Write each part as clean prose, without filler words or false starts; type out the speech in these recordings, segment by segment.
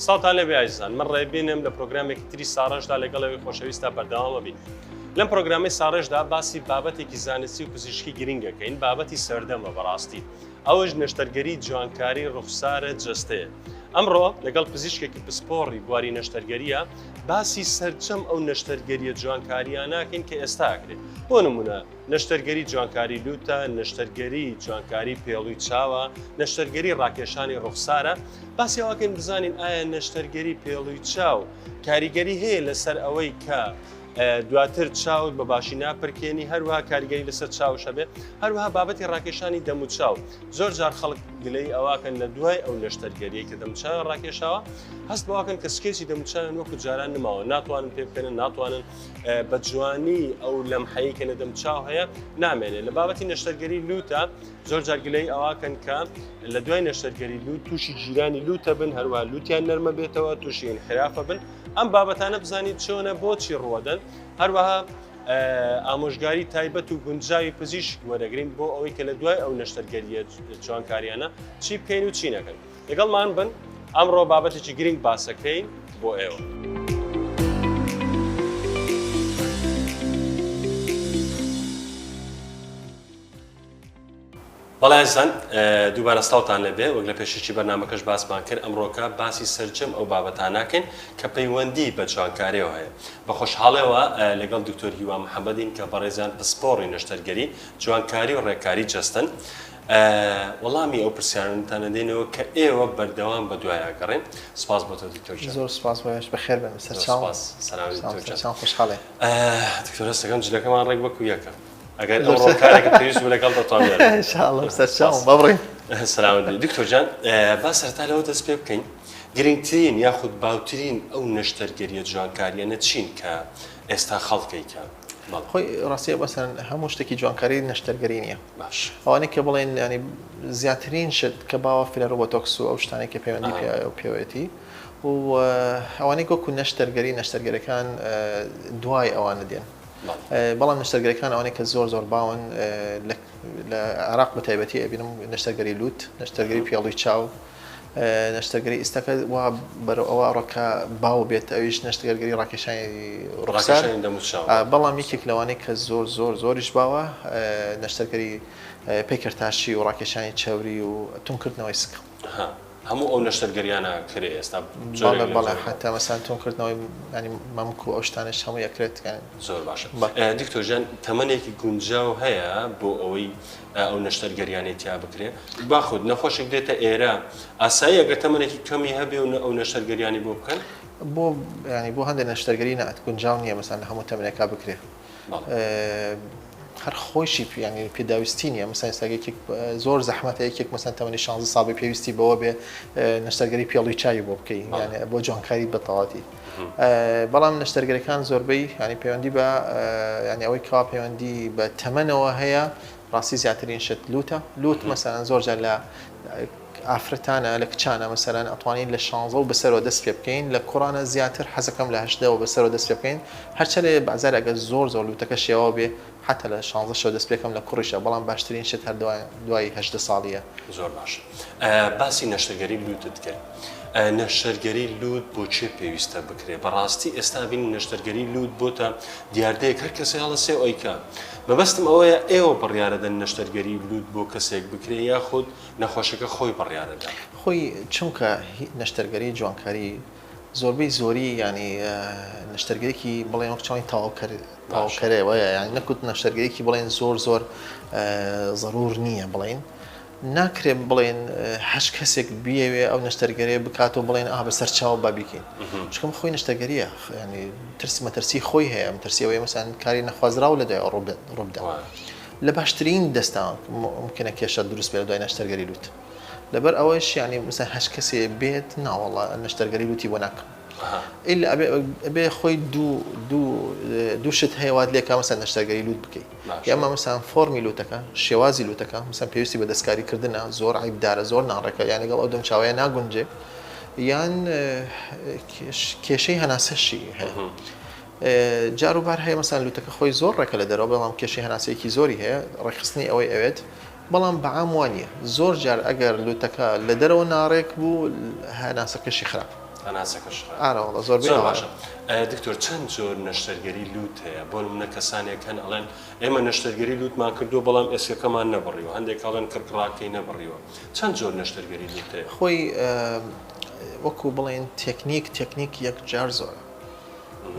ساڵتان لەبێ عیزان من ڕێبینم لە پرۆگرامێکی تری ساڕژدا لەگەڵەوەی خۆشەویستە بەردەوامە بین. لەم پرۆگرامی ساڕژدا باسی بابەتێکی زانستی و پزیشکی گرنگەکەین بابەتی سەردەمە بەڕاستی. ئەوەش نەشتەرگەری جوانکاری ڕوخسارە جەستەیە. ئەمڕۆ لەگەڵ پزیشکێکی پسپۆڕی بواری نەشتەرگەریە باسی سەرچەم ئەو نەشتەرگەریە جوانکاریان ناکەین کە ئێستا ئاکرێت. بۆ نمونە نەشتەرگەری جوانکاری لوتە، نەشتەرگەری جوانکاری پێڵووی چاوە، نەشتەرگەری ڕاکێشانی ڕوخسارە. باسی ئەوەکەین بزانین ئایا نەشتەرگەری پێڵووی چاو کاریگەری هەیە لەسەر ئەوەی کە دواتر چاوت بە باشی ناپرکێنی، هەروەها کاریگەری لەسەر چاوشە بێ، هەروەها بابەتی ڕاکێشانی دەم و چاو. زۆر جار خەڵک گلەی ئەواکەن لە دوای ئەو نەشتەرگەریە کە دەمچاوە ڕاکێشاوە هەست بەواکەن کە سکێچی دەمچاوێن وەکو جاران نماوە، ناتوانن پێ بکەنن، ناتوانن بە جوانی ئەو لەمحەیە کە لە دەمچاو هەیە نامێنێت. لە بابەتی نەشتەرگەری لوتە زۆر جار گلەی ئەواکەن کە لە دوای نەشتەرگەری لوت تووشی جیرانی لوتە بن، هەروەها لوتیان نەرمە بێتەوە، تووشی انحرافە بن. ئەم بابەتانە بزانیت چۆنە بۆچی ڕوەدەن، هەروەها ئامۆژگاری تایبەت و گونجاوی پزیشک وەرەگرین بۆ ئەوەی کە لە دوای ئەو نەشتەرگەریە جوانکاریانە چی بکەین و چی نەکەن. لەگەڵمان بن ئەمڕۆ بابەتێکی گرنگ باسەکەین بۆ ئێوە. بەڵێزان دووبارە ستاوتان لەبێ وەک لە پێشێکی بەرنامەکەش باسمان کرد ئەمڕۆکە باسی سەرجەم ئەو بابەتاناکەین کە پەیوەندی بە جوانکاریەوە هەیە. بە خۆشحاڵیەوە لەگەڵ دکتۆر هیوا محەممەدین کە بەڕێزان پسپۆڕی نەشتەرگەری جوانکاری و ڕێکاری جەستن. وەڵامی ئەو پرسیارتانە دێنەوە کە ئێوە بەردەوام بە دوایەگەڕێن. سپاس بۆ تۆ دکتۆر. زۆر سپاس بۆش بەخێر بن سەرچاو. سلام خۆشحاڵێ. دکتۆر هەستەکەم جلەکەمان ڕێک وەکو یەکە. ئەگەر ئەوڕۆ کارێکت پێویست بوو لەگەڵ دەتوانێت. ئینشاءڵڵا سەرچاوم بەبڕین. سلام دکتۆر جان، با سەرتا لەوە دەست پێ بکەین گرنگترین یاخود باوترین ئەو نەشتەرگەریە جوانکاریانە چین کە ئێستا خەڵکەیکە؟ خۆی ڕاستیە بەسەر هەموو شتێکی جوانکاری نەشتەرگەری نییە. باش ئەوانەی کە بڵێن ینی زیاترین شت کە باوە فلەرۆبۆتۆکس و ئەو شتانێک کە پەیوەندی پێوێتی و ئەوانەی وەکو نەشتەرگەریەکان دوای ئەوانە دێن. بەڵام نەشتەرگەریەکان ئەوانەی کە زۆر باون لە عێراق بە تایبەتی ئەبینم نەشتەرگەری لوت، نەشتەرگەری پێڵووی چاو، نەشتەرگەری ئێستاکە وا بەرەو ئەوە ڕۆکە باو بێت ئەویش نەشتەرگەری ڕاکێشانی ڕوخسار. بەڵام یەکێک لەوانەی کە زۆریش باوە نەشتەرگەری پێکردتاشی و ڕاکێشانی چاوری و تونکردنەوەی سک. هەموو ئەو نەشتەرگەریانە کرێ ئێستا بەڵێ حتا مەسان تونکردنەوەی ینی مەمک و ئەو شتانش هەموو یەکرێت. زۆر باشە. دکتۆر جان تەمەنێکی گونجاو هەیە بۆ ئەوەی ئەو نەشتەرگەریانەی تیا بکرێ؟ باخود نەخۆشێک دێتە ئێرە ئاسایی ئەگەر تەمەنێکی کەمی هەبێ و ئەو نەشتەرگەریانی بۆ بکەن؟ بۆ هەندێک نەشتەرگەری نات گونجاو نییە مەسان هەموو تەمەنێکا بکرێ. هەر خۆشی ینی پێداویستی نیە. مەسەن ئێستاگەیەک زۆر زەحمەتە یەکێک مەسەن تەمەنی 16 ساڵی پێویستی بەوە بێ نەشتەرگەری پێڵووی چاوی بۆ بکەی یانە بۆ جوانکاری بەتەواتی. بەڵام نەشتەرگەریەکان زۆربەی ینی پەیوەندی بە ینی ئەوەی کەوا پەیوەندی بە تەمەنەوە هەیە ڕاستی زیاترین شت لوتە. لوت مەسەن زۆر جار لە ئافرەتانە لە کچانە مەسەرەن ئەتوانین لە 16 و بەسەرەوە دەست پێ بکەین، لە کوڕانە زیاتر حەزەکەم لە 8 و بەسەرەوە دەست پێ بکەین. هەرچە لێ بەعزار ئەگەر زۆر لوتەکە شێوا بێ حتا لە 16 شەو دەست پێکەم لە کوڕیشە، بەڵام باشترین شت هەر دوای 8 ساڵیە. زۆر باش. باسی نەشتەرگەری لوتت کرد. نەشتەرگەری لوت بۆچێ پێویستە بکرێ؟ بەڕاستی ئێستا بین نەشتەرگەری لوت بۆتە دیاردەیەک هەر کەسێ هەڵەسێ ئەویکە. مەبەستم ئەوەیە ئێوە بڕیارەدەن نەشتەرگەری لوت بۆ کەسێک بکرێ یاخود نەخۆشەکە خۆی بڕیارەدا؟ خۆی چونکە نەشتەرگەری جوانکاری زۆربەی زۆری ینی نەشتەرگەرێکی بڵێن وەک چاوی تاواکەرەوە یانی نەکوت نەشتەرگەرێکی بڵێن زۆر ضرور نییە بڵێن ناکرێت بڵێن هەش کەسێک بیەوێ ئەو نەشتەرگەریە بکاتەوە بڵێن بەسەر چاو بابیکەین. چکەم خۆی نەشتەرگەریە ینی مەترسی خۆی هەیە، مەترسیەوەی مەسەن کاری نەخوازراو لە دوای ڕووبدا لە باشترین دەستان ممکنە کێشە دروست بێت دوای نەشتەرگەری لوت. لەبەر ئەوەش ینی مەسەن هەش کەسێ بێت ناوەڵا نەشتەرگەری لوتی بۆ ناکەم. ئیلا ئەبێ خۆی دوو شت هەیەوات لێکا مەسەن نەشتەرگەری لوت بکەیت. ئەمە مەسەن فۆرمی لوتەکە، شێوازی لوتەکە مەسەن پێویستی بە دەستکاریکردنە زۆر عیبدارە، زۆر ناڕێکە، یان لەگەڵ ئەو دەمچاوەیە ناگونجێ، یان کێشەی هەناسەشی هەیە. جاروبار هەیە مەسەن لوتەکە خۆی زۆر ڕێکە لە دەرەوە، بەڵام کێشەی هەناسەیەکی زۆری هەیە، ڕێکخستنی ئەوەی ئەوێت. بەڵام بەعام وانە زۆر جار ئەگەر لوتەکە لە دەرەوە ناڕێک بوو هەناسەکەشی خراپ. قەناسەکەش ئاڕەوەڵە زۆر زۆر باشە. دکتۆر چەند جۆر نەشتەرگەری لوت هەیە؟ بۆ نمونە کەسانێک هەن ئەڵێن ئێمە نەشتەرگەری لوتمان کردووە بەڵام ئێسکەکەمان نەبڕیوە، هەندێک ئەڵێن کڕکڕاکەی نەبڕیوە. چەند جۆر نەشتەرگەری لوت هەیە؟ خۆی وەکو بڵێن تێکنیک یەکجار زۆرە.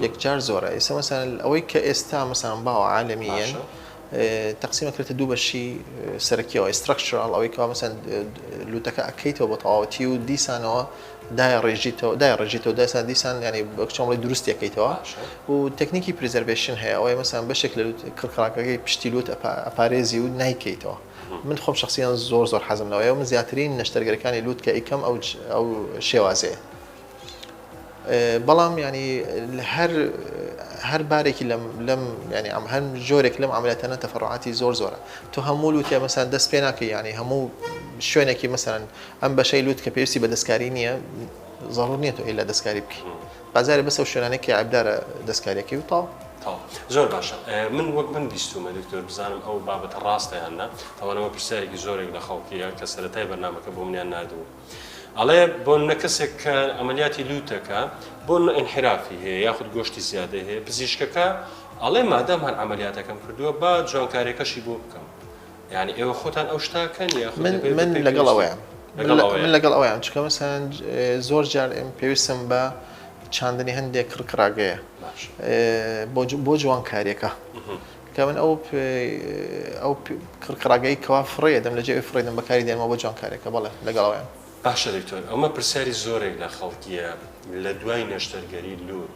یەکجار زۆرە. ئێستا مەسەن ئەوەی کە ئێستا مەسەن باوە عالەمیەن تقسیمە کردێتە دوو بەشی سەرەکیەوە ئستراکچرال ئەوەی کەوا مەسەن لوتەکە ئەکەیتەوە بە تەواوەتی و دیسانەوە دای ڕێژیتەوە دایسان دیسان ینی بەکچۆڵی دروستی ئەەکەیتەوە و تەکنیکی پریزەرڤێشن هەیە ئەوەی مەسەن بەشێک لە کڕکڕاکەکەی پشتی لوت ئەپارێزی و نایکەیتەوە. من خۆم شخصیان زۆر حەزم لەوەیە و من زیاترین نەشتەرگەرەکانی لوت کە ئیکەم ئەو شێوازەیە. بەڵام ینی هەر بارێکی لەم ینی هەر جۆرێک لەم عملیاتانە تەفەڕعاتی زۆرە. تۆ هەموو لوتێ مەسەن دەست پێ ناکەی، ینی هەموو شوێنێکی مەسەن ئەم بەشەی لوت کە پێویستی بە دەستکاری نییە زەڕور نییە تۆ ئێلا دەستکاری بکەی. بازارێ بەسە شوێنانێک کە عیبدارە دەستکاریەکەی و تاو. زۆر باشە. من وەک من بیستومە دکتۆر بزانم ئەو بابەتە ڕاستە یاننا، تاوانەوە پرسیارێکی زۆرێک لە خەڵکیە کە سەرەتای بەرنامەکە بۆ منیان نردووە. ئەڵێ بۆ نەکەسێک کە ئەمەلیاتی لوتەکە بۆ انحرافی هەیە یاخود گۆشتی زیادە هەیە، پزیشکەکە ئەڵێ مادام هەر ئەمەلیاتەکەم کردووە با جوانکاریەکەشی بۆ بکەم. یعنی ئێوە خۆتان ئەو شتاکەن یاخود من لەگەڵ ئەوەیەم من لەگەڵ ئەوەیان چکە مەسەن زۆر جار پێویستم بە چاندنی هەندێک کڕکڕاگەیە بۆ جوانکاریەکە کە من ئەو کڕکڕاگەی کەوا فڕێ دەم لەجێ فڕێدەم بەکاری دێنەوە بۆ جوانکاریەکە بەڵێ لەگەڵەوەیان. باشە دکتۆر، ئەمە پرسیاری زۆرێک لە خەڵکیە لە دوای نەشتەرگەری لوت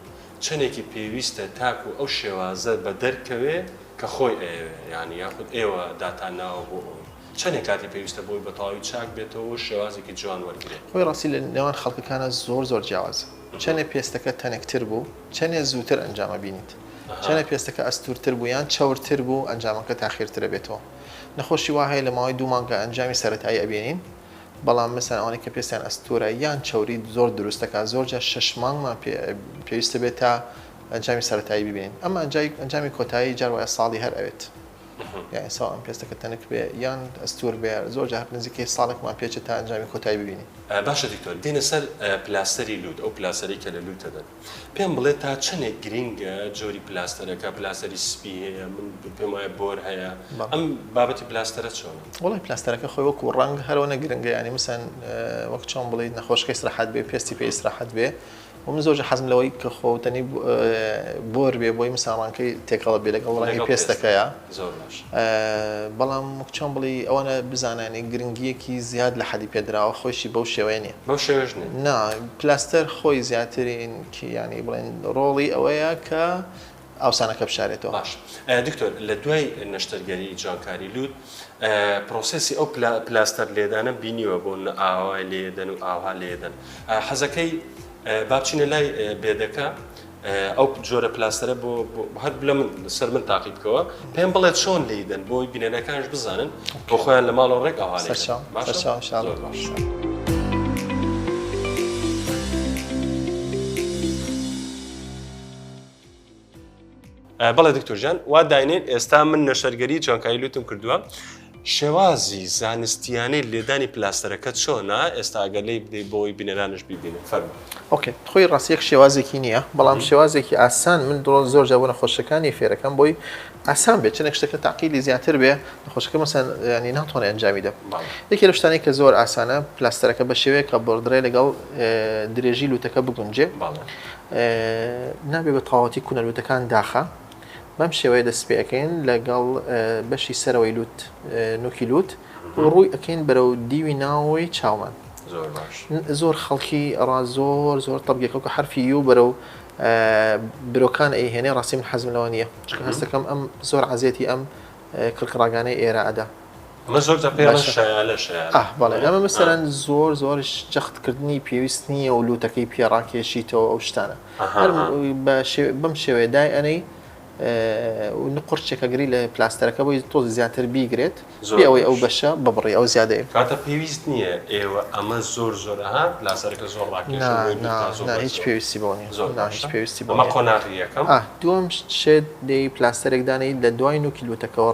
چەندێکی پێویستە تاکو ئەو شێوازە بە دەرکەوێ کە خۆی ئێوێ یعنی یاخود ئێوە داتانناوە بۆ ئەوی چەندێک کاتی پێویستە بۆی بەتەواوی چاک بێتەوە شێوازێکی جوان وەرگێت. خۆی ڕاستی لە نێوان خەڵکەکانە زۆر جیاوازە. چەندێک پێستەکە تەنێکتر بوو، چەندێک زووتر ئەنجامە بینیت. چەندێک پێستەکە ئەستورتر بوو یان چاورتر بوو ئەنجامەکە تاخیرترە بێتەوە. نەخۆشی وا هەیە لە ماوەی 2 مانگە ئەنجامی سەرەتایی ئەبینین، بەڵام مەسەن ئەوانەی کە پێستیان ئەستورە یان چاوری زۆر دروستەکە زۆر جا 6 مانگمان پێویستە بێت تا ئەنجامی سەرەتایی ببینین. ئەمە ئەنجامی کۆتایی جار وایە ساڵی هەر ئەوێت. یعنی ساڵ ئەم پێستەکە تەنک بێ یان ئەستور بێ زۆر جا نزیکەی ساڵێکمان پێچێت تا ئەنجامی کۆتایی ببینین. باشە دکتۆر، دێنە سەر پلاستەری لوت ئەو پلاستەری کە لە لوتە دەن. پێم بڵێت تا چەندێک گرینگە جۆری پلاستەرەکە پلاستەری سپی هەیە، من پێم وایە بۆر هەیە. ئەم بابەتی پلاستەرە چۆنە؟ وڵی پلاستەرەکە خۆی وەکو ڕەنگ هەرەوە گرنگە، ینی مەسەن وەک چۆن بڵێیت نەخۆشکە ئیسراحەت بێ پێستی پێ ئیسراحەت بێ و من زۆر حەزم لەوەی کە خۆتەنی بۆر بێ بۆی مساڕانکەی تێکەڵە بێ لەگەڵ ڕەنگی پێستەکەیە. زۆر باش. بەڵام چۆن بڵی ئەوانە بزانانی گرنگیەکی زیاد لە حەدی پێدراوە خۆشی بەو شێوەیە نیە. بەو شێوەش نیە. نا پلاستەر خۆی زیاترین کی ینی بڵێن ڕۆڵی ئەوەیە کە ئاوسانەکە بشارێتەوە. باش. دکتۆر لە دوای نەشتەرگەری جوانکاری لوت پرۆسسی ئەو پلاستەر لێدانە بینیوە بۆ ئاوای لێدەن و ئاوا لێدەن. حەزەکەی بابچینە لای بێدەکە ئەو جۆرە پلاستەرە بۆ هەر لە من سەر من تاقی بکەوە پێم بڵێت چۆن لێدەن بۆی بینەرەکانش بزانن بۆ خۆیان لە ماڵەوە ڕێک ئاوا لێدەن. بەڵێ دکتۆر ژیان وا داینێن ئێستا من نەشتەرگەری جوانکاری لوتم کردووە، شێوازی زانستیانەی لێدانی پلاستەرەکە چۆنە ئێستا ئەگەر لێی بدەی بۆی بینەرانش بیبینن فەرموو. ئۆکێ، خۆی ڕاستیەک شێوازێکی نییە، بەڵام شێوازێکی ئاسان من زۆر جا بۆ نەخۆشەکانی فێرەکەم بۆی ئاسان بێت چنێک شتەکە تاقیلی زیاتر بێ نەخۆشەکە مەسەن ینی ناتوانێت ئەنجامی دە. یەکێ لە شتانەی کە زۆر ئاسانە پلاستەرەکە بە شێوەیە کە بڕدرێ لەگەڵ درێژی لوتەکە بگونجێ نابێ بە تەواوەتی کونە لوتەکان داخە بەم شێوەیە دەست پێ ئەەکەین لەگەڵ بەشی سەرەوەی لوت نوکی لوت ڕووی ئەەکەین بەرەو دیوی ناوەوەی چاومان. زۆر خەڵکی زۆر تەبگێکەوە کە حرفی و بەرەو برۆکان ئەیهێنێ ڕاستی من حەزم لەوە نییە چکە هەستەکەم ئەم زۆر عەزیەتی ئەم کڕکڕاگانەی ئێرە ئەدا. بەڵێ ئەمە مەسەرەن زۆرش جەختکردنی پێویست نییە و لوتەکەی پێڕاکێشیتەوە ئەو شتانە بەم شێوەیە دای ئەنەی قورچێکە گری لە پلاستەرەکە بۆی تۆز زیاتر بیگرێت ئەوەی ئەو بەشە ببڕێ ئەو زیادەیە کاتە پێویست نییە ئێوە ئەمە زۆرها پلاستەرەکە زۆر ڕاکێش هیچ پێویستی بۆ نیە هیچ پێویستی بۆ قۆناغیەکەم. دووەم شێت دەی پلاستەرێک دانەی لە دوای نوکی لوتەکەەوە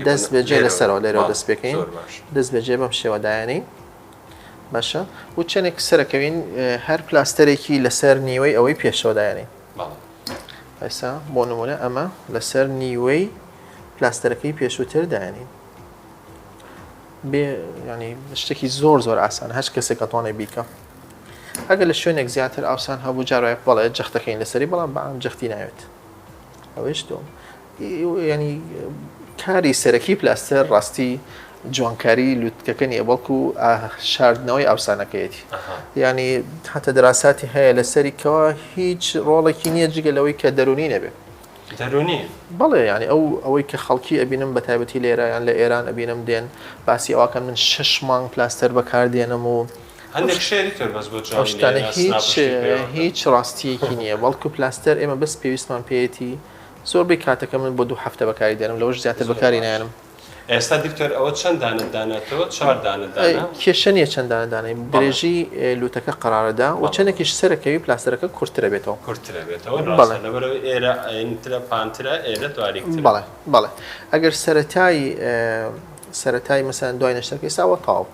دەست بەجێ لەسەرەوە لێرەوە دەست پێکەین دەست بەجێ بەم شێوەدایانەی باشە و چەندێک سەرەکەوین هەر پلاستەرێکی لەسەر نیوەی ئەوەی پێشەوەدایانی ئێستا بۆ نمونە ئەمە لەسەر نیوەی پلاستەرەکەی پێشووتر دایانین بێ ینی شتێکی زۆر ئاسان هەچ کەسێک ئەتوانێ بیکە ئەگەر لە شوێنێک زیاتر ئاسان هەبوو جارایە بەڵێ جەختەکەین لەسەری بەڵام بەعام جەختی ناوێت ئەوەش دوم ینی کاری سەرەکی پلاستەر ڕاستی جوانکاری لووتکەکە نیە بەڵکو شاردنەوەی ئەوسانەکەیەتی ینی هەتە دەراساتی هەیە لەسەریکەوە هیچ ڕۆڵێکی نییە جگە لەوەی کە دەرونی نەبێ دەرونی بەڵێ ینی ئەوەی کە خەڵکی ئەبینم بە تایبەتی لێرەیان لە ئێران ئەبینم دێن باسی ئەوەکەن من 6 مانگ پلاستەر بەکاردێنم و هەندێک شێری تر بەس بۆ شتانە هیچ ڕاستیەکی نییە بەڵکو پلاستەر ئێمە بەس پێویستمان پێێتی زۆربەی کاتەکە من بۆ 2 هەفتە بەکاری دێنم لەوەش زیاتر بەکاری نایەنم ئێستا دیکتۆر ئەوە چەند دانەدانێتەوە 4 دانەدانە کێشە نیە چەند دانەدانەی درێژی لوتەکە قەرارەدا و چەندێکیش سەرەکەوی پلاستەرەکە کورتترە بێتەوە کورتترە بێتەوە ڕاستە لەبەرەوەی ئێرە ئینترە پانترە ئێرە تواریکتر بەڵێ ئەگەر سەرەتای مەسەن دوای نەشتەکەی ساوە تاو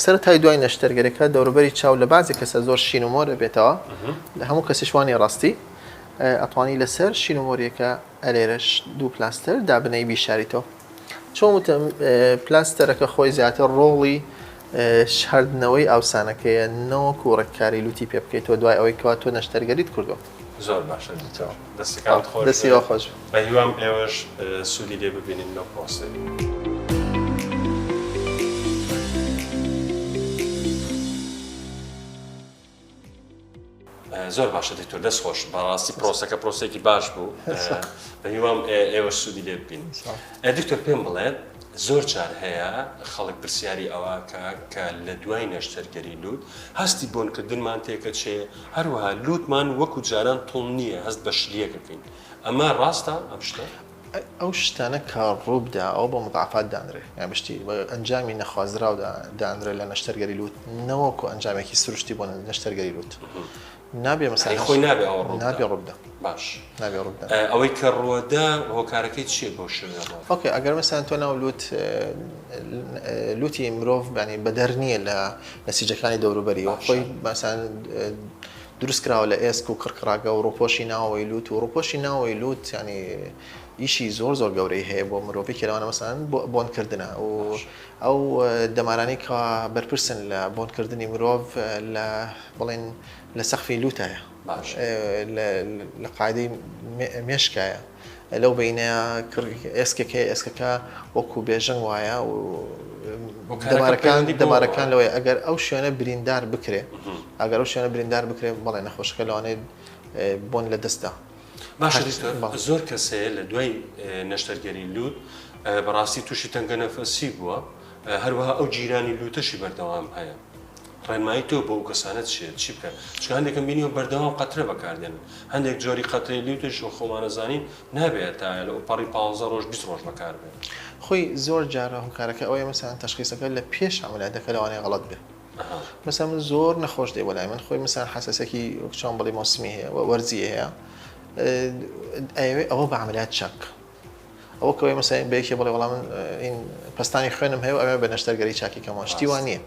سەرەتای دوای نەشتەرگەرەکە دەوروبەری چاو لە بازی کەسە زۆر شین و مۆرە بێتەوە لە هەموو کەسیشوانی ڕاستی ئەتوانی لەسەر شین و مۆریەکە ئەلێرەش 2 پلاستەر دابنەی بیشاریتەوە چۆن وتم پلاستەرەکە خۆی زیاتر ڕۆڵی شاردنەوەی ئەوسانەکەیە نەوەکو ڕێککاری لوتی پێ بکەیتەوە دوای ئەوەی کەوا تۆ نەشتەرگەریت کردو زۆر باشە دەستیەوە خۆش بە هیوام ئێوەش سوودی لێ ببینین لەو پرۆسەی زۆر باشە دکتۆر دەست خۆش بەڕاستی پرۆسەکە پرۆسێکی باش بوو بە هیوام ئێوە سوودی لێ ببین دکتۆر پێم بڵێ زۆر جار هەیە خەڵک پرسیاری ئەوەکە کە لە دوای نەشتەرگەری لوت هەستی بۆنکردنمان تێکە چێ هەروەها لوتمان وەکو جاران تڵ نییە هەست بە شلیەکەکەین ئەمە ڕاستە ئەم شتە ئەو شتانە کە ڕووبدا ئەو بە مضاعفات دانرێ یان بشتی ئەنجامی نەخوازراو دانرێ لە نەشتەرگەری لوت نەوەکو ئەنجامێکی سروشتی بۆ نەشتەرگەری لوت نابێ مەسەڵەن خۆی نابێ نابێ ڕووبدا باش نابێ ڕووبدا ئەوەی کە ڕووەدا هۆکارەکەی چییە بۆ شوێنە ئۆکێ ئەگەر مەسەڵەن تۆ ناو لوتی مرۆڤ ینی بەدەر نییە لە نسیجەکانی دەوروبەریەوە خۆی مەسەڵەن دروست کراوە لە ئێسک و کڕکڕاگە و ڕۆپۆشی ناوەوەی لوت و ڕۆپۆشی ناوەوەی لوت ینی ئیشی زۆر گەورەی هەیە بۆ مرۆڤی کێلەوانە مەسەڵەن بۆنکردنە و ئەو دەمارانی کە بەرپرسن لە بۆنکردنی مرۆڤ لە بڵێن لە سەقفی لوتایە لە قاعدەی مێشکایە لەو بینە ئێسکەکە وەکو بێژەنگ وایە و دەمارەکان لەوەیە ئەگەر ئەو شوێنە بریندار بکرێ ئەگەر ئەو شوێنە بریندار بکرێ بەڵێ نەخۆشەکە لەوانەیە بۆن لە دەستدا باشە زۆر کەسەیە لە دوای نەشتەرگەری لوت بەڕاستی تووشی تەنگە نەفەسی بووە هەروەها ئەو جیرانی لوتەشی بەردەوام هەیە ڕێنمایی تۆ بۆ ئەو کەسانت چی بکە چکە هەندێکم بینی و بەردەوام قەترە بەکاردێنن هەندێک جۆری قەتری لوتش و خۆمانەزانین نابێت تا لە پەڕی 15 ڕۆژ 20 ڕۆژ بەکاربێت خۆی زۆر جارە هۆکارەکە ئەوەیە مەسەڵەن تەشخیصەکە لە پێش عەمەلیاتەکە لەوانەیە غەڵەت بێت مەسەڵەن من زۆر نەخۆش دێ بەلای من خۆی مەسەڵەن حەساسێکی چۆن بڵێ مۆسمی هەیە وەرزی هەیە ئەوە بە عەمەلیات چەک ئەوە کەوەی مەسەڵەن بەیەکی بڵێ وەڵام من این پەستانی خوێنم هەیە و ئەمێ بە نەشتەرگەری چاکی کەمەوە شتی وان نییە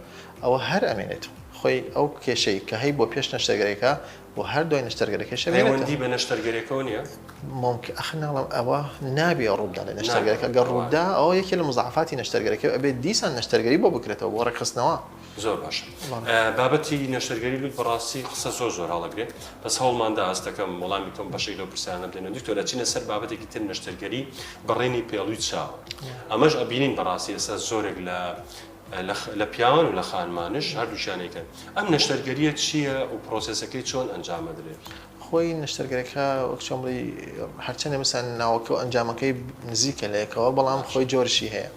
ئەوە هەر ئەمێنێتەوە خۆی ئەو کێشەی کە هەی بۆ پێش نەشتەرگەرێکە بۆ هەر دوای نەشتەرگەرەکەشە پەیوەندی بە نەشتەرگەرێکەوە نییە ممکن ئەخناڵم ئەوە نابێ ڕووبدا لە نەشتەرگەرەکە گەڕ ڕووبدا ئەوە یەکێ لە مزاعفاتی نەشتەرگەرەکە ئەبێت دیسان نەشتەرگەری بۆ بکرێتەوە بۆ ڕێکخستنەوە زۆر باشە بابەتی نەشتەرگەری لوت بەڕاستی قسە زۆر هەڵەگرێت بەس هەوڵماندا هەست دەکەم وەڵامی تۆم بەشێک لەو پرسیارانە بدەنەوە دکتۆر چینە سەر بابەتێکی تر نەشتەرگەری بەڕێنی پێڵووی چاوە ئەمەش ئەبینین بەڕاستی ئێستا زۆرێک لە پیاوان و لە خانمانش هەردووشانێکن ئەم نەشتەرگەریە چییە و پرۆسەسەکەی چۆن ئەنجامەدرێت خۆی نەشتەرگەرەکە وەکچۆمڵی هەرچەندە مەسەن ناوەکە و ئەنجامەکەی نزیکە لە یەکەوە بەڵام خۆی جۆرشی هەیە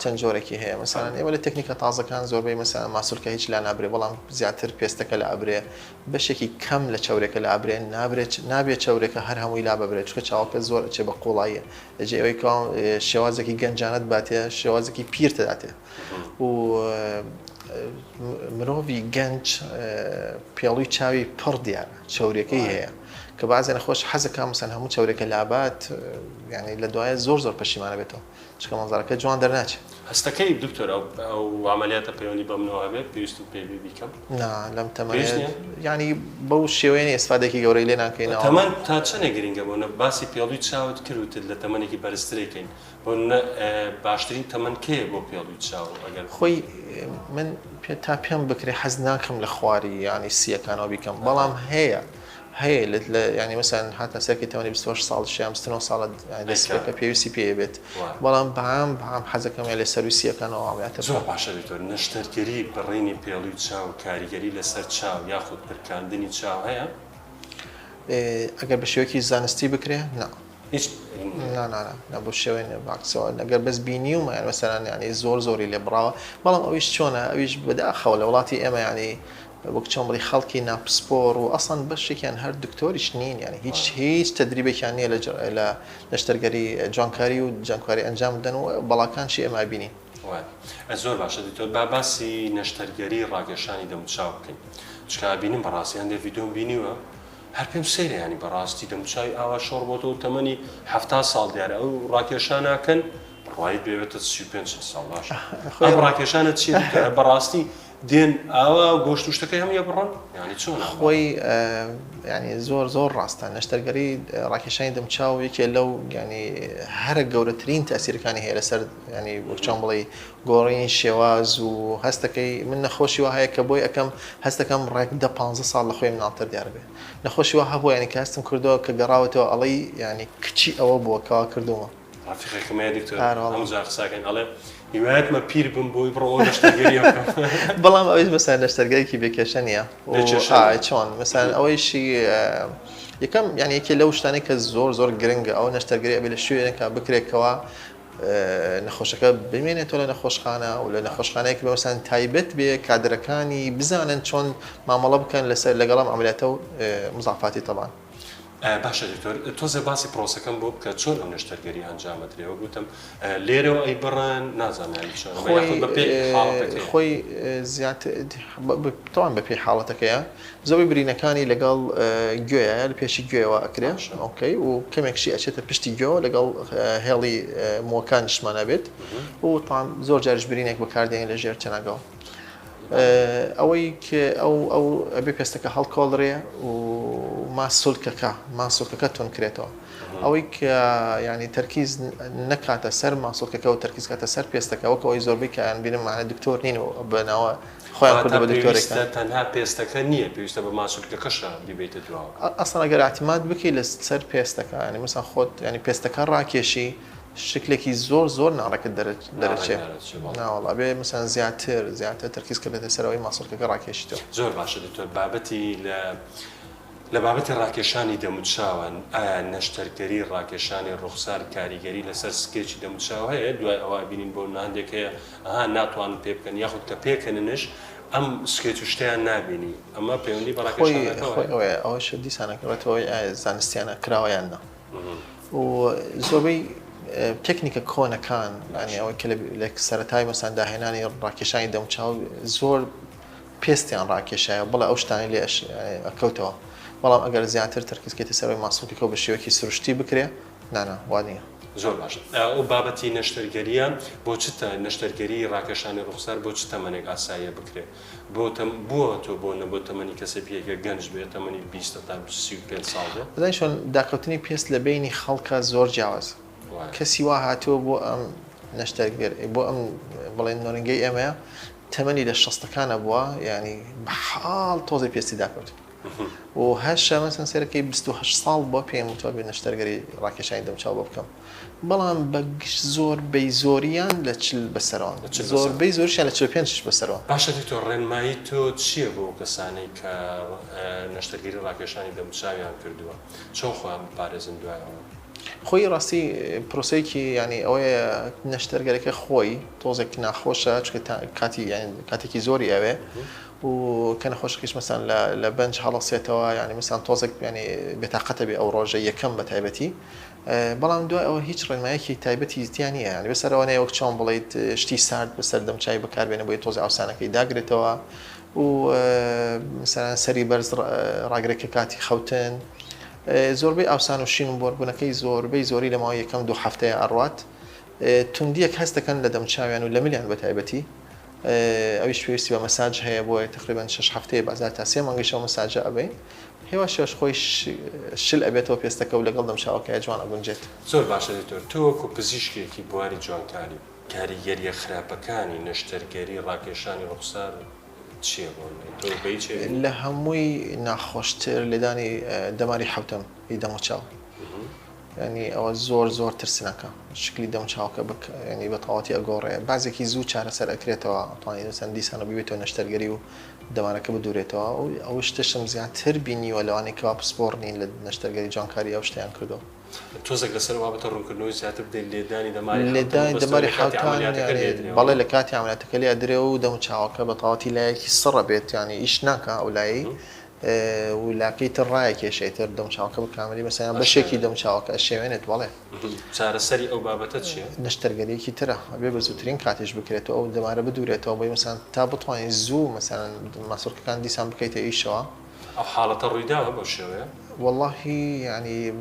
چەند جۆرەی هەیە مەسەڵەن ئێوە لە تەکنیکە تازەکان زۆربەی مەسەڵەن ماسوولکە هیچ لا نابرێ بەڵام زیاتر پێستەکە لە ئەبرێ بەشێکی کەم لە چاورێکە لە ئەبرێ نابێت چاورێکە هەر هەمووی لا ببرێت چکە چاوەکە زۆر چێ بە قوڵاییە لەجێ ئەوەی شێوازێکی گەنجانت باتێ شێوازێکی پیرتە داتێ و مرۆڤی گەنج پێڵووی چاوی پڕ دیارە چاورەکەی هەیە کە بازێ نەخۆش حەزەکە مەسەن هەموو چاورێکە لابات یعنی لە دوایە زۆر پەشیمانە بێتەوە چکە مەنزارەکە جوان دەرناچێت. هەستەکەی دکتۆر ئەو عملیاتە پەیوەندی بەمنەوە بێت پێویست و پێوی بیکەم لەم تەمەنێت ینی بەو شێوەیەنی ئێسفادێکی گەورەی لێ ناکەینەوە. تەمەن تا چەندێک گرنگە بۆنە باسی پێڵووی چاوت کردوتت لە تەمەنێکی بەرزترێکین بۆ باشترین تەمەن کێ بۆ پێڵووی چاو ئەگەر خۆی من تا پێم بکرێ حەز ناکەم لە خواری ینی سیەکانەوە بیکەم بەڵام هەیە ینی مەسەن هاتە سەرکی تەمەنی 28 ساڵ 39 ساڵە دەستەکە پێویستی پێ بێت بەڵام بەام حەزەکەم لە سەرویسیەکانەوە ئەواتە زۆر باشە دکتۆر نەشتەرگەری بڕینی پێڵووی چاو کاریگەری لەسەر چاو یاخود پرکاندنی چاو هەیە ئەگەر بە شێوەیەکی زانستی بکرێ هیچ بۆ شێوەیە باکسەوە ئەگەر بەس بینی و مایان مەسەران ینی زۆری لێ بڕاوە بەڵام ئەویش چۆنە ئەویش بەداخەوە لە وڵاتی ئێمە ینی وەک چۆمڕی خەڵکی ناپسپۆر و ئەسان بەشێکیان هەر دکتۆریش نین ینی هیچ تەدریبێکیان نییە لە نەشتەرگەری جوانکاری و جانکاری ئەنجام بدەن و بەڵاکانشی ئێمە بینین. زۆر باشە دکتۆر باسی نەشتەرگەری ڕاکێشانی دەموچاو بکەین چکە بینیم بەڕاستی هەندێک ڤیدیۆم بینیوە هەر پێم سەیرە ینی بەڕاستی دەموچاوی ئاوا شۆڕ بۆتەوە تەمەنی 70 ساڵ دیارە ئەو ڕاکێشاناکەن ڕای بێتە 35 ساڵ باش ئەم ڕاکێشانە چیە بەڕاستی دێن ئاوا گۆشت و شتەکەی هەم بڕۆن ینی چۆن خۆی ینی زۆر ڕاستە نەشتەرگەری ڕاکێشانی دەمچاو یەکێ لەو ینی هەرە گەورەترین تەسیرەکانی هەیە لەسەر ینی وەک چۆن بڵێ گۆڕینی شێواز و هەستەکەی من نەخۆشی وا هەیە کە بۆی ئەەکەم هەستەکەم ڕێک 15 ساڵ لە خۆی مناڵتر دیار بێت نەخۆشی وا هەبوو ینی کە هەستم کردەوە کە گەڕاوەتەوە ئەڵەی ینی کچی ئەوە بووە کەوا کردووە ڕافیقێکمەیە دکتۆر هەموو قساکەین ئەڵێ هیوایەتمە پیر بم بۆی بڕەوە نەشتەرگەری بەڵام ئەوەش مەسەن نەشتەرگەرێکی بێکێشە نییە چۆن مەسەن ئەوەیشی یەکەم یعنی یەکێ لەو شتانەی کە زۆر گرنگە ئەو نەشتەرگەری ئەبێ لە شوێنێکە بکرێتەوە نەخۆشەکە بمێنێتەوە لە نەخۆشخانە و لە نەخۆشخانەیەک بە مەسەن تایبەت بێ کادرەکانی بزانن چۆن مامەڵە بکەن لەسەر لەگەڵام ئەمەلێتە و مزافاتی تەبان. باشە دکتۆر تۆزە باسی پرۆسەکەم بۆ بکە چۆن ئەو نەشتەرگەری ئەنجامەدرێەوە گوتم لێرەوە ئەی بڕن نازانیان خۆی تاوان بە پێی حاڵەتەکەیە زەوی برینەکانی لەگەڵ گوێیە لە پێشی گوێەوە ئەکرێ ئۆکەی و کەمێکشی ئەچێتە پشتی گوێ لەگەڵ هێڵی مۆکان نیشمانە بێت و زۆر جارش برینێک بەکاردێن لە ژێر چەناگەڵ ئەوەی کە ئەو ئەبێ پێستەکە هەڵکۆڵڕێ و ماسۆلکەکە تۆن کرێتەوە ئەوەی کە ینی تەرکیز نەکاتە سەر ماسۆلکەکە و تەرکیز کاتە سەر پێستەکە وەکەوەی زۆربەی کەیان بینم مانە دکتۆر نین و بناوە خۆیان کردە بە دکتۆرێک تەنها پێستەکە نییە پێویستە بە ماسۆلکەکەشە بیبێتە دواوە ئەسڵ ئەگەر اعتماد بکەی لە سەر پێستەکە ینی مثلا خۆت ینی پێستەکە ڕاکێشی شکلێکی زۆر ناڕەکەت دەرەچێت ناوەڵا بێ مەسەن زیاتر تەرکیز کردێتە سەرەوەی ماسۆلکەکە ڕاکێشیتەوە. زۆر باشە دکتۆر بابەتی لە بابەتی ڕاکێشانی دەموچاوان ئایا نەشتەرگەری ڕاکێشانی ڕوخسار کاریگەری لەسەر سکێچی دەموچاو هەیە دوای ئەوە بینین بۆ هەندێک هەیە ناتوانن پێ بکەن یاخود کە پێکەننش ئەم سکێچ و شتیان نابینی ئەمە پەیوەندی بە ڕاکێشانەکەەوە ئەوەش دیسانەکەوێتەوەی زانستیانە کراوەیاننا و زۆربەی تەکنیکە کۆنەکان ینی ئەوەی کە لە سەرەتای مەسەن داهێنانی ڕاکێشانی دەموچاو زۆر پێستیان ڕاکێشایە بڵێ ئەو شتانی لێ ئەکەوتەوە بەڵام ئەگەر زیاتر تەرکیزکێتی سەرەوەی ماسۆلکەکە بە شێوەیەکی سروشتی بکرێ وانە زۆر باشە ئەو بابەتی نەشتەرگەریان بۆ چتە نەشتەرگەری ڕاکێشانی ڕوخسار بۆ چ تەمەنێک ئاساییە بکرێ بووە تۆ بۆ تەمەنی کەسە پێکە گەنج بێت تەمەنی 20 تا 35 ساڵ بزانین چۆن داکەوتنی پێست لە بینی خەڵکە زۆر جیاواز کەسی وا هاتووە بۆ ئەم نەشتەرگەر بۆ ئەم بڵێن نۆرنگەی ئێمەیە تەمەنی لە 60ەکانە بووە ینی بەحاڵ تۆزی پێستی داکەوت و هەشە مەسەن سەرەکەی 28 ساڵ بۆ پێم وتوە بێ نەشتەرگەری ڕاکێشانی دەمچاو بۆ بکەم بەڵام بەگشت زۆر بەیزۆریان لە چل بەسەرەوە زۆر بەیزۆریان لە 45 بەسەرەوە. باشە دکتۆر ڕێنمایی تۆ چییە بۆ کەسانی کە نەشتەرگەری ڕاکێشانی دەموچاویان کردووە چۆن خۆیان بپارێزن دوایەوە؟ خۆی ڕاستی پرۆسەیەکی ینی ئەوەیە نەشتەرگەرەکە خۆی تۆزێک ناخۆشە چکە کاتێکی زۆری ئەوێ و کە نەخۆشەکەش مەسەن لە بەنج هەڵەسێتەوە ینی مەسەن تۆزێک ینی بێتاقەتە بێ ئەو ڕۆژە یەکەم بە تایبەتی بەڵام دوای ئەوە هیچ ڕێنمایەکی تایبەتی زیان نیە ینی بەسەرەوەی وەک چۆن بڵیت شتی سارد بەسەر دەمچای بەکاربێنە بۆی تۆزی ئاوسانەکەی داگرێتەوە و مەسەن سەری بەرز ڕاگرێکە کاتی خەوتن زۆربەی ئاوسان و شین و بۆربوونەکەی زۆری لە ماوەی یەکەم 2 هەفتەیە ئەڕوات توندیەک هەست دەکەن لە دەمچاویان و لە ملیان بە تایبەتی ئەویش پێویستی بە مەساج هەیە بۆ تقریبان 6 هەفتەیە بازار تا 3 مانگەیشەوە مەساجە ئەبێ هێوا شێوەش خۆی شل ئەبێتەوە پێستەکە و لەگەڵ دەمچاوەکەی جوان ئەگونجێت زۆر باشە دکتۆر تۆ وەکو پزیشکێکی بواری جوانکاری کاریگەریە خراپەکانی نەشتەرگەری ڕاکێشانی ڕوخسار چییە بۆ لە هەمووی ناخۆشتر لێدانی دەماری حوتەم دەم و چاو ینی ئەوە زۆر ترسنەکە شکلی دەمچاوکە ینی بە تەواوەتی ئەگۆڕێ بازێکی زوو چارەسەر ئەکرێتەوە توانێت چەند دیسانە ببێتەوە نەشتەرگەری و دەمارەکە بدورێتەوە ئەو شتشم زیاتر بینیوە لەوانەی کەوا پسپۆڕنین لە نەشتەرگەری جوانکاری ئەو شتیان کردو تۆزێک لەسەر بابەتە ڕوونکردنەوەی زیاتر بدەیت لێدانی دەماری حوتان بەڵێ لە کاتی عملیاتەکە لێ ئەدرێ و دەمچاوەکە بە تەواوەتی لایەکی سڕە بێت ینی ئیش ناکە ئەو لایی ولاکەی تر ڕایە کێشەیتر دەمچاوکە بکاملی مەسەیان بەشێکی دەمچاوکە شێوێنێت بەڵێ چارەسەری ئەو بابەتە چییە؟ نەشتەرگەریەکی ترە ئەبێ بە زووترین کاتێش بکرێتەوە ئەو دەمارە بدورێتەوە بۆی مەسەن تا بتوانین زوو مەسەن ماسوورکەکان دیسان بکەیتە ئیشەوە ئەو حاڵەتە ڕوویداوە بەو شێوەیە؟ واللهی ینی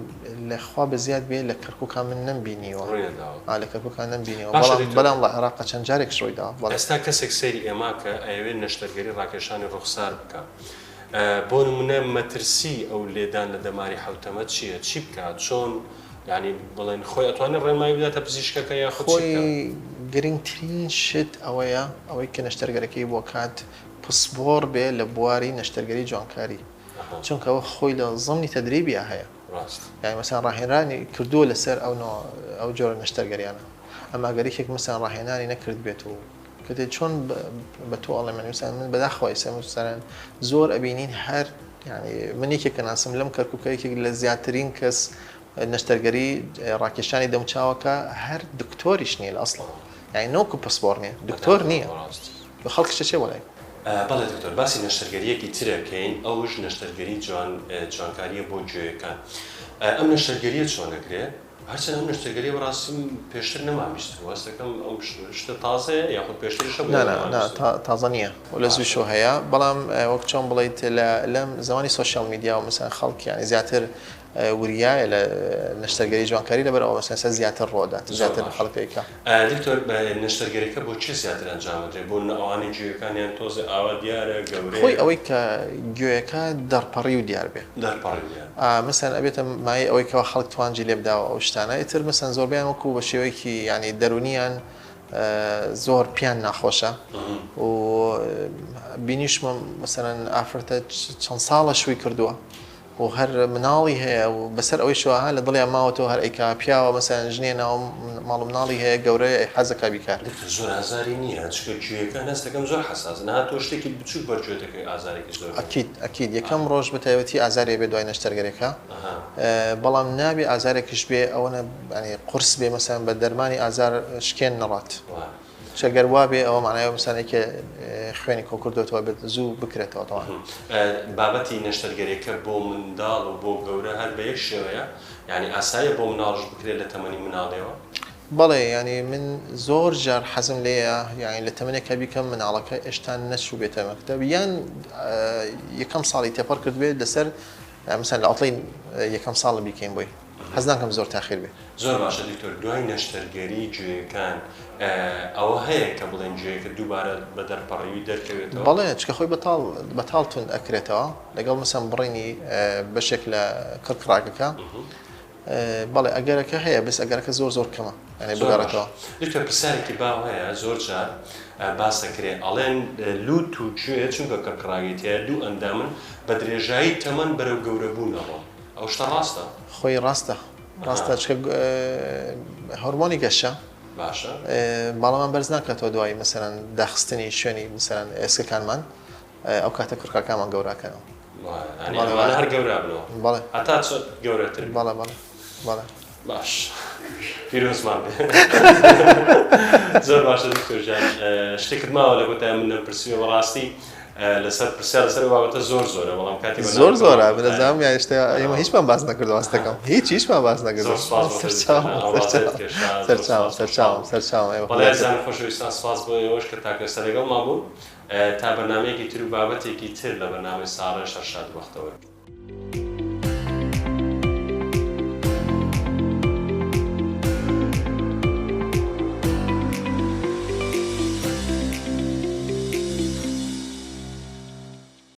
لەخوا بەزیاد بێ لە کەرکووکان من نەمبینیوە لە کەرکووکان نەمبینیەوە بەڵام لە عێراق چەند جارێک ڕوویداوە ئێستا کەسێک سەیری ئێمە کە ئەوێت نەشتەرگەری ڕاکێشانی ڕوخسار بکە بۆ نمونە مەترسی ئەو لێدان لە دەماری حوتەمە چییە؟ چی بکات؟ چۆن ینی بڵێن خۆی ئەتوانێت ڕێنمایی بداتە پزیشکەکە یا خۆی گرنگترین شت ئەوەیە ئەوەی کە نەشتەرگەرەکەی بۆ کات پسپۆڕ بێ لە بواری نەشتەرگەری جوانکاری چونکە ئەوە خۆی لە زەمنی تەدریبیا هەیە یعنی مەسەن ڕاهێنرانی کردووە لەسەر ئەو جۆرە نەشتەرگەریانە ئەما گەرێکێک مەسەن ڕاهێنانی نەکرد بێت و کە چۆن بە تۆ ئەڵێ من بەداخوای سەران زۆر ئەبینین هەر ینی منێکێک کە ناسم لەم کەرکووکەیەکێک لە زیاترین کەس نەشتەرگەری ڕاکێشانی دەمچاوەکە هەر دکتۆریش نییە لە ئەسڵ یعنی نەوەکو پسپۆڕ نییە دکتۆر نییە بە خەڵکیشە چێ وەڵای بەڵێ دکتۆر باسی نەشتەرگەریەکی ترەکەین ئەوش نەشتەرگەری جوانکاریە بۆ گوێیەکان ئەم نەشتەرگەریە چۆنەکرێت هەرچەند ئەم نەشتەرگەری بەڕاستی پێشتر نەمابیست وەستەکەم ئەو شتە تازەیە یاخود پێشتریشە تازە نییە و لە زوو شۆ هەیە بەڵام وەک چۆن بڵیت لەم زمانی سوۆشیال میدیا و مەسەن خەڵکی یانی زیاتر وریایە لە نەشتەرگەری جوانکاری لەبەرەوە مەسەن زیاتر ڕۆدات زیاتر خەڵکێکە دکتۆر نەشتەرگەریەکە بۆ چی زیاتر ئەنجامەدرێت بۆ ئەوانەی گوێیەکانیان تۆزە ئاوا دیارە گەورەیە خۆی ئەوەی کە گوێیەکە دەرپەڕی و دیار بێ مەسەن ئەبێتە مای ئەوەی کەەوە خەڵک توانجی لێ بداوە ئەو شتانە ئیتر مەسەن زۆربیان وەکو بە شێوەیەکی ینی دەرونیان زۆر پیان ناخۆشە و بینیشمە مەسەرەن ئافرەتە چەند ساڵە شووی کردووە و هەر مناڵی هەیە و بەسەر ئەوەی شوها لە دڵیان ماوەتەوە هەر ئەیکا پیاوە مەسەن ژنێ ناو ماڵ مناڵی هەیە گەورەیە حەزەکە بیکار زۆر ئازاری نییە چکە گوێیەکان هەستەکەم زۆر حساسن ها تۆ شتێکی بچوک بەرجێتەکەی ئازارێکی زۆر ئەکید یەکەم ڕۆژ بە تایبەتی ئازارێ بێ دوای نەشتەرگەرێکە بەڵام نابێ ئازارێکیش بێ ئەوەنە قورس بێ مەسەن بە دەرمانی ئازار شکێن نەڕات شەگەر وا بێ ئەوە معنای مەسانێکە خوێنی کۆکردێتەوە بێت زوو بکرێتەوە تەواو بابەتی نەشتەرگەریەکە بۆ منداڵ و بۆ گەورە هەر بە یەک شێوەیە یعنی ئاساییە بۆ مناڵش بکرێت لە تەمەنی مناڵەوە بەڵێ ینی من زۆر جار حەزم لێیە یعنی لە تەمەنێکە بیکەم مناڵەکە ئێشتا نەچوو بێتە مەکتەب یان یەکەم ساڵی تێپەڕ کرد بێت لەسەر مەسەن لە ئەڵڵی یەکەم ساڵ بکەین بۆی حەز ناکەم زۆر تاخیر بێ زۆر باشە دکتۆر دوای نەشتەرگەری گوێیەکان ئەوە هەیە کە بڵێن گوێیەکە دووبارە بە دەرپەڕیوی دەرکەوێتەوە بەڵێ چکە خۆی بەتاڵ تون ئەکرێتەوە لەگەڵ مەسەن بڕینی بەشێک لە کڕکڕاکەکە بەڵێ ئەگەرەکە هەیە بەس ئەگەرەکە زۆر کەمە یعنی بگەڕێتەوە دکتۆر پرسیارێکی باو هەیە زۆر جار باس دەکرێ ئەڵێن لوت و گوێ چونکە کڕکڕاگەی تێیە دوو ئەندامن بە درێژایی تەمەن بەرەو گەورەبوونەوە ئەو شتە ڕاستە خۆی ڕاستە چکە هۆرمۆنی گەشە باشە باڵەمان بەرز ناکاتەوە دوایی مەسەرەن داخستنی شوێنی مەسەرەن ئێسکەکانمان ئەو کاتە کڕکاکانمان گەوراکەنەوە هەر گەورە بنەوە بەڵێ هەتا گەورەتر بەڵێ باش پیرۆزمان بێ زۆر باشە دکتۆر جان شتێکت ماوە لە گوتای من پرسیوە بەڕاستی لەسەر پرسیار لەسەر بابەتە زۆرە بەڵام کاتی زۆرە بەنظام یان شتە ئێمە هیچمان باس نەکردو ئەستەکەم هیچمان باس نەکردو سەرچاوم بەڵێزان خۆشەویستان سپاس بۆ ئێوەش کە تاکەستە لەگەڵ مابوو تا بەرنامەیەکی تر و بابەتێکی تر لە بەرنامەی ساڕە شەرشاد وەختەوە